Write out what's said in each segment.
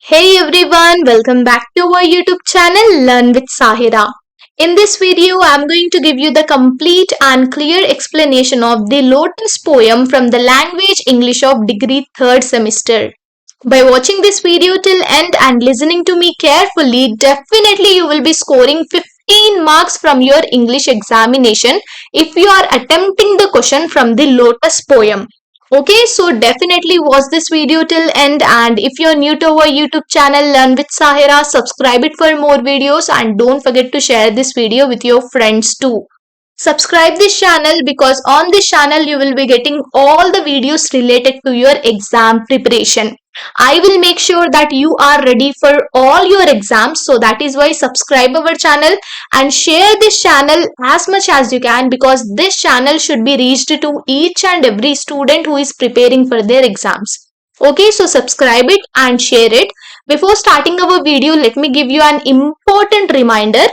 Hey everyone, welcome back to our YouTube channel Learn with Sahira. In this video, I'm going to give you the complete and clear explanation of the Lotus poem from the language English of degree 3rd semester. By watching this video till end and listening to me carefully, definitely you will be scoring 15 marks from your English examination if you are attempting the question from the Lotus poem. Okay, so definitely watch this video till end, and if you're new to our YouTube channel Learn with Sahira, subscribe it for more videos and don't forget to share this video with your friends too. Subscribe this channel because on this channel you will be getting all the videos related to your exam preparation. I will make sure that you are ready for all your exams, so that is why subscribe our channel and share this channel as much as you can, because this channel should be reached to each and every student who is preparing for their exams. Okay, so subscribe it and share it. Before starting our video, let me give you an important reminder.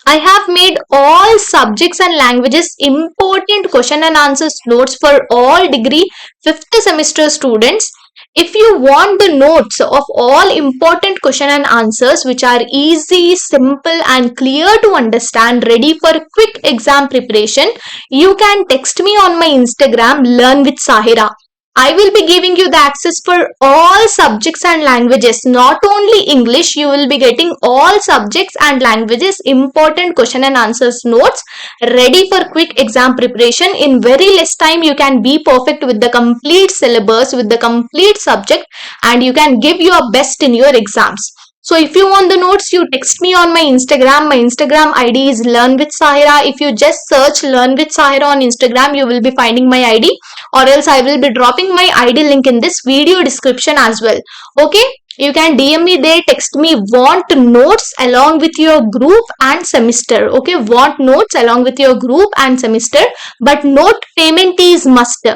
I have made all subjects and languages important question and answers notes for all degree 5th semester students. If you want the notes of all important question and answers which are easy, simple and clear to understand, ready for quick exam preparation, you can text me on my Instagram Learn with Sahira. I will be giving you the access for all subjects and languages, not only English. You will be getting all subjects and languages important question and answers notes ready for quick exam preparation. In very less time you can be perfect with the complete syllabus, with the complete subject, and you can give your best in your exams. So if you want the notes, you text me on my Instagram. My Instagram ID is Learn with Sahira. If you just search Learn with Sahira on Instagram, you will be finding my ID, or else I will be dropping my ID link in this video description as well. Okay, you can DM me there, text me want notes along with your group and semester. Okay, want notes along with your group and semester, but note payment is must.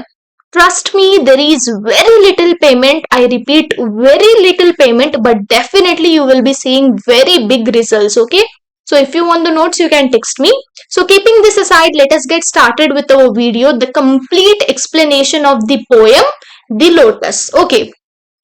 Trust me, there is very little payment. I repeat, very little payment, but definitely you will be seeing very big results. Okay, so if you want the notes, you can text me. So keeping this aside, let us get started with our video, the complete explanation of the poem, The Lotus. Okay,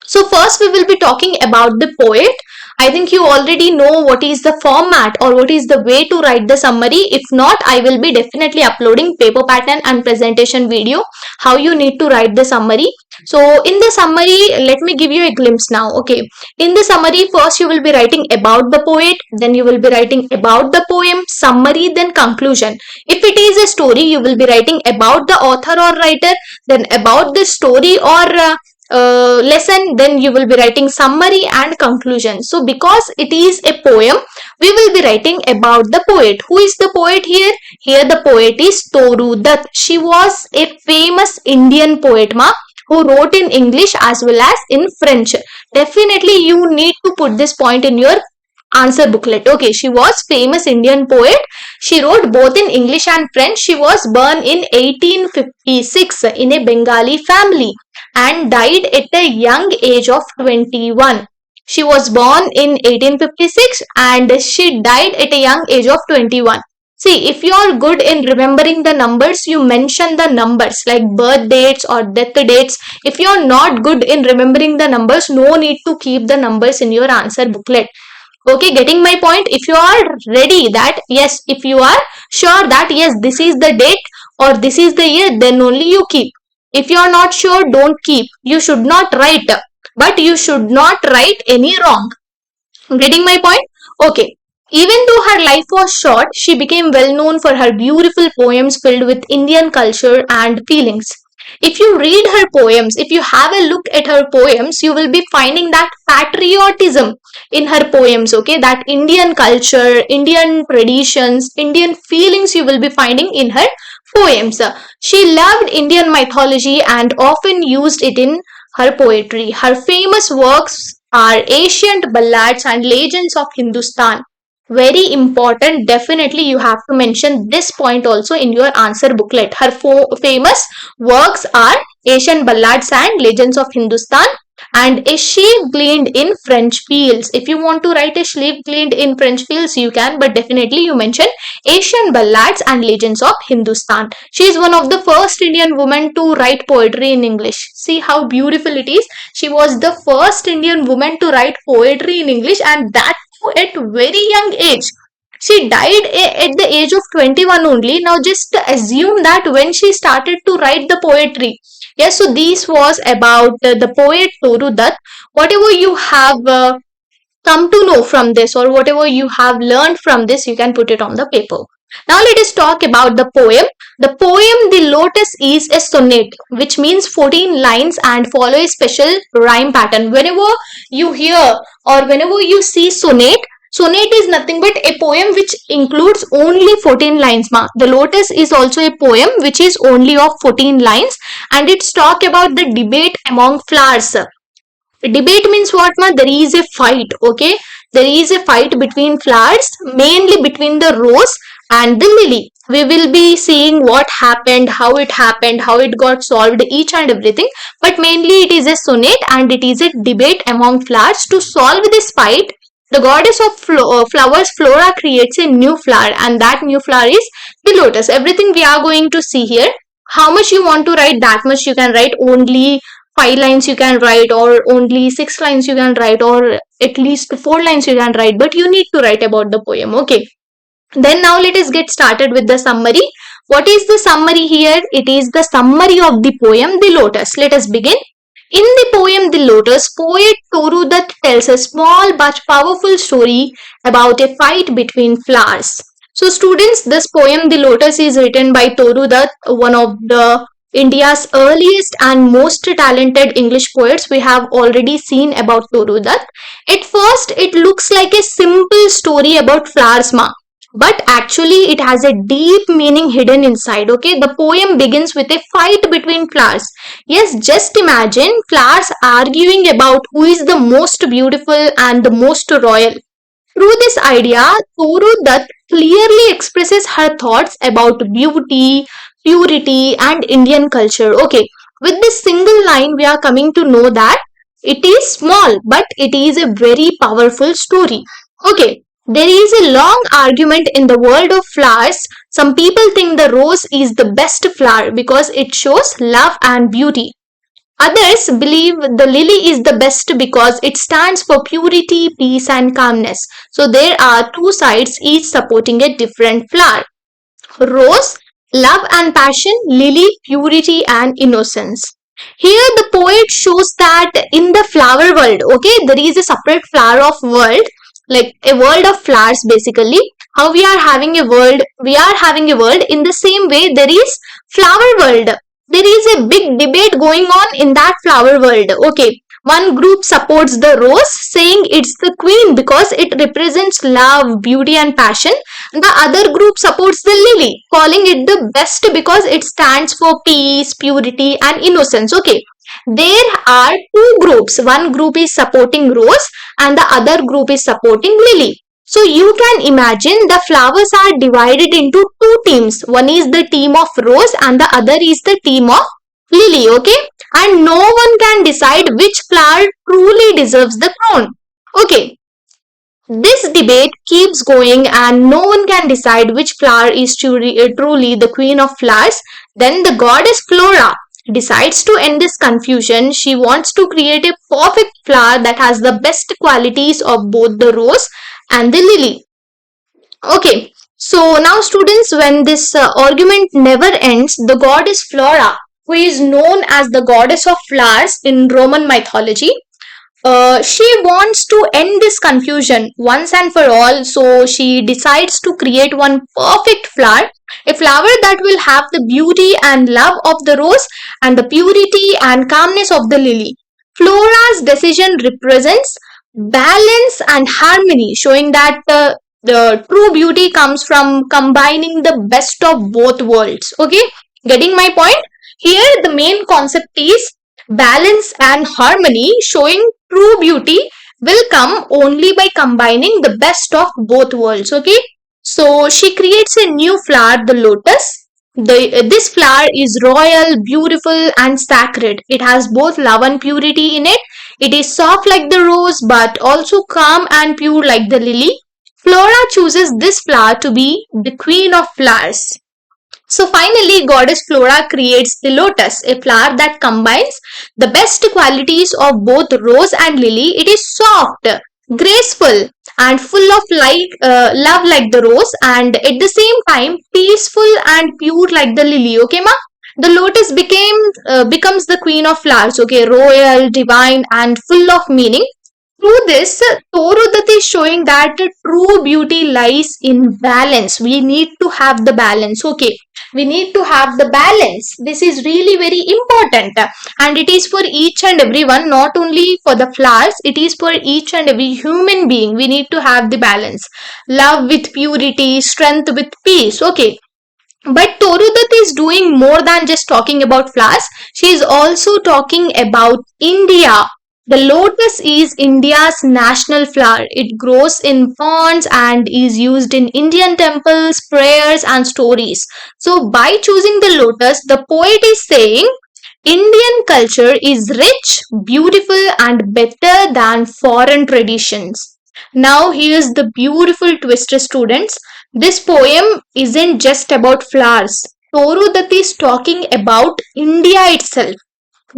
so first we will be talking about the poet. I think you already know what is the format or what is the way to write the summary. If not, I will be definitely uploading paper pattern and presentation video, how you need to write the summary. So in the summary, let me give you a glimpse now. Okay, in the summary, first you will be writing about the poet, then you will be writing about the poem, summary, then conclusion. If it is a story, you will be writing about the author or writer, then about the story or lesson, then you will be writing summary and conclusion. So because it is a poem, we will be writing about the poet. Who is the poet here? Here the poet is Toru Dutt. She was a famous Indian poet who wrote in English as well as in French. Definitely you need to put this point in your answer booklet. Okay, she was famous Indian poet. She wrote both in English and French. She was born in 1856 in a Bengali family and died at a young age of 21. She was born in 1856 and she died at a young age of 21. See, if you are good in remembering the numbers, you mention the numbers like birth dates or death dates. If you are not good in remembering the numbers, no need to keep the numbers in your answer booklet. Okay, getting my point? If you are ready that, yes, if you are sure that, yes, this is the date or this is the year, then only you keep. If you are not sure, don't keep. You should not write, but you should not write any wrong. Getting my point? Okay. Even though her life was short, she became well known for her beautiful poems filled with Indian culture and feelings. If you read her poems, if you have a look at her poems, you will be finding that patriotism in her poems, okay? That Indian culture, Indian traditions, Indian feelings you will be finding in her poems. She loved Indian mythology and often used it in her poetry. Her famous works are ancient ballads and legends of Hindustan. Very important, definitely you have to mention this point also in your answer booklet. Her famous works are Asian ballads and legends of Hindustan. And a sheaf gleaned in French fields. If you want to write a sheaf gleaned in French fields, you can, but definitely you mention Asian ballads and legends of Hindustan. She is one of the first Indian women to write poetry in English. See how beautiful it is. She was the first Indian woman to write poetry in English, and that at very young age. She died at the age of 21 only. Now just assume that when she started to write the poetry. Yes, so this was about the poet Toru Dutt. Whatever you have come to know from this, or whatever you have learned from this, you can put it on the paper. Now let us talk about the poem. The poem The Lotus is a sonnet, which means 14 lines and follow a special rhyme pattern. Whenever you hear or whenever you see sonnet, sonnet is nothing but a poem which includes only 14 lines. Ma. The Lotus is also a poem which is only of 14 lines, and it's talk about the debate among flowers. Debate means what, ma? There is a fight, okay? There is a fight between flowers, mainly between the rose and the lily. We will be seeing what happened, how it got solved, each and everything. But mainly it is a sonnet and it is a debate among flowers. To solve this fight, the goddess of flowers, Flora, creates a new flower, and that new flower is the lotus. Everything we are going to see here. How much you want to write, that much you can write. Only 5 lines you can write, or only 6 lines you can write, or at least 4 lines you can write, but you need to write about the poem. Okay, then now let us get started with the summary. What is the summary here? It is the summary of the poem The Lotus. Let us begin. In the poem The Lotus, poet Toru Dutt tells a small but powerful story about a fight between flowers. So students, this poem The Lotus is written by Toru Dutt, one of the India's earliest and most talented English poets. We have already seen about Toru Dutt. At first, it looks like a simple story about flowers, ma. But actually, it has a deep meaning hidden inside. Okay, the poem begins with a fight between flowers. Yes, just imagine flowers arguing about who is the most beautiful and the most royal. Through this idea, Toru Dutt clearly expresses her thoughts about beauty, purity, and Indian culture. Okay, with this single line, we are coming to know that it is small, but it is a very powerful story. Okay, there is a long argument in the world of flowers. Some people think the rose is the best flower because it shows love and beauty. Others believe the lily is the best because it stands for purity, peace, and calmness. So there are two sides, each supporting a different flower. Rose, love and passion; lily, purity and innocence. Here the poet shows that in the flower world, okay, there is a separate flower of world, like a world of flowers basically. How we are having a world, in the same way there is flower world. There is a big debate going on in that flower world. Okay, one group supports the rose, saying it's the queen because it represents love, beauty, and passion. The other group supports the lily, calling it the best because it stands for peace, purity, and innocence. Okay, there are two groups. One group is supporting rose, and the other group is supporting lily. So you can imagine the flowers are divided into two teams. One is the team of rose and the other is the team of lily. Okay, and no one can decide which flower truly deserves the crown. Okay, this debate keeps going and no one can decide which flower is truly the queen of flowers. Then the goddess Flora decides to end this confusion. She wants to create a perfect flower that has the best qualities of both the rose and the lily. Okay, so now students, when this argument never ends, the goddess Flora, who is known as the goddess of flowers in Roman mythology, she wants to end this confusion once and for all. So she decides to create one perfect flower, a flower that will have the beauty and love of the rose and the purity and calmness of the lily. Flora's decision represents balance and harmony, showing that the true beauty comes from combining the best of both worlds. Okay, getting my point? Here, the main concept is balance and harmony, showing true beauty will come only by combining the best of both worlds. Okay, so she creates a new flower, the lotus. This flower is royal, beautiful, and sacred. It has both love and purity in it. It is soft like the rose but also calm and pure like the lily. Flora chooses this flower to be the queen of flowers. So finally, goddess Flora creates the lotus, a flower that combines the best qualities of both rose and lily. It is soft, graceful, and full of love like the rose, and at the same time peaceful and pure like the lily. Okay, ma? The lotus becomes the queen of flowers. Okay, royal, divine, and full of meaning. Through this, Torudat is showing that true beauty lies in balance. We need to have the balance. Okay, we need to have the balance. This is really very important, and it is for each and everyone, not only for the flowers, it is for each and every human being. We need to have the balance. Love with purity, strength with peace. Okay, but Torudat is doing more than just talking about flowers. She is also talking about India. The lotus is India's national flower. It grows in ponds and is used in Indian temples, prayers, and stories. So, by choosing the lotus, the poet is saying Indian culture is rich, beautiful, and better than foreign traditions. Now, here's the beautiful twist, students. This poem isn't just about flowers. Toru Dutt is talking about India itself.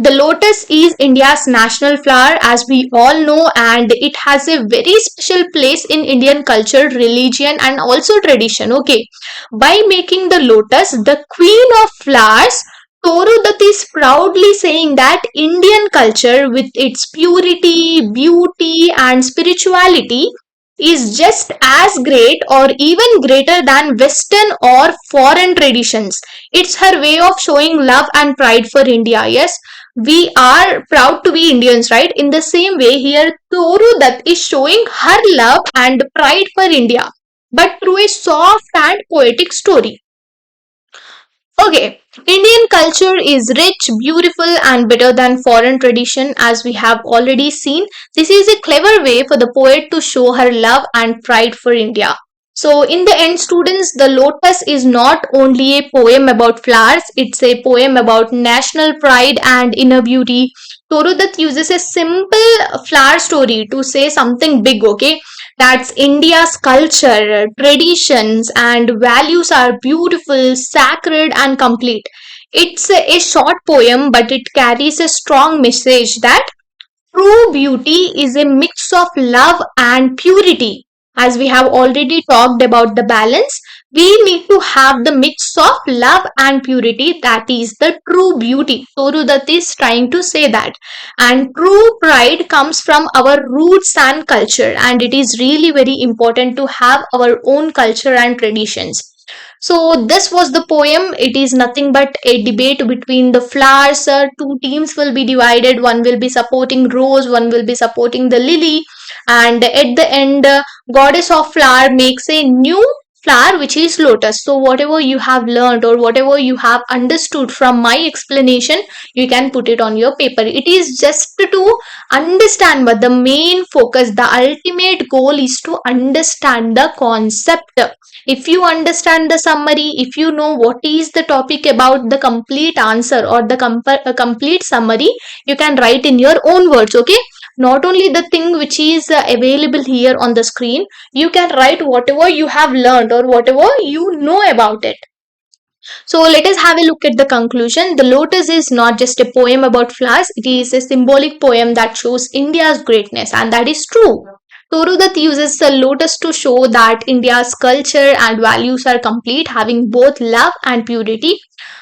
The lotus is India's national flower, as we all know, and it has a very special place in Indian culture, religion, and also tradition. Okay, by making the lotus the queen of flowers, Toru Dutt is proudly saying that Indian culture, with its purity, beauty, and spirituality, is just as great or even greater than Western or foreign traditions. It's her way of showing love and pride for India. Yes, we are proud to be Indians, right? In the same way, here Toru Dutt is showing her love and pride for India, but through a soft and poetic story. Okay, Indian culture is rich, beautiful, and better than foreign tradition, as we have already seen. This is a clever way for the poet to show her love and pride for India. So, in the end, students, the lotus is not only a poem about flowers, it's a poem about national pride and inner beauty. Torudat uses a simple flower story to say something big, okay? That's India's culture, traditions, and values are beautiful, sacred, and complete. It's a short poem, but it carries a strong message that true beauty is a mix of love and purity. As we have already talked about the balance, we need to have the mix of love and purity. That is the true beauty. Torudat is trying to say that. And true pride comes from our roots and culture. And it is really very important to have our own culture and traditions. So this was the poem. It is nothing but a debate between the flowers. Two teams will be divided. One will be supporting rose, one will be supporting the lily. And at the end, goddess of flower makes a new flower which is lotus. So whatever you have learned or whatever you have understood from my explanation, you can put it on your paper. It is just to understand, but the main focus, the ultimate goal is to understand the concept. If you understand the summary, if you know what is the topic about, the complete answer or the complete summary, you can write in your own words. Okay, not only the thing which is available here on the screen, you can write whatever you have learned or whatever you know about it. So let us have a look at the conclusion. The lotus is not just a poem about flowers, it is a symbolic poem that shows India's greatness, and that is true. Torudat uses the lotus to show that India's culture and values are complete, having both love and purity.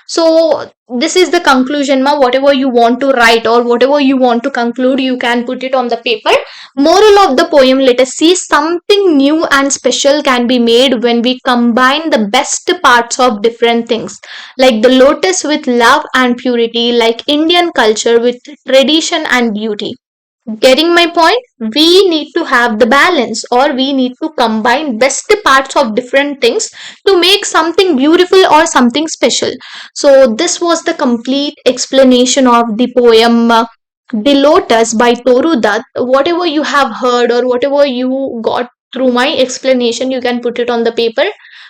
So this is the conclusion, ma. Whatever you want to write or whatever you want to conclude, you can put it on the paper. Moral of the poem, let us see, something new and special can be made when we combine the best parts of different things, like the lotus with love and purity, like Indian culture with tradition and beauty. Getting my point? We need to have the balance, or we need to combine best parts of different things to make something beautiful or something special. So this was the complete explanation of the poem The Lotus by Toru Dutt. Whatever you have heard or whatever you got through my explanation, you can put it on the paper.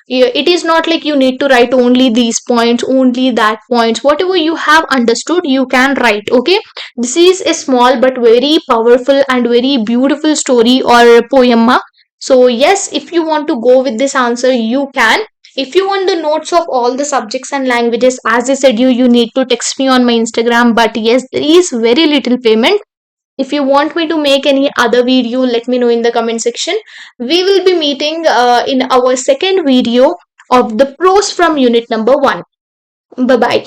It is not like you need to write only these points, only that points. Whatever you have understood, you can write. Okay, this is a small but very powerful and very beautiful story or poem. So yes, if you want to go with this answer, you can. If you want the notes of all the subjects and languages, as I said, you need to text me on my Instagram. But yes, there is very little payment. If you want me to make any other video, let me know in the comment section. We will be meeting in our second video of the prose from unit number 1. Bye bye.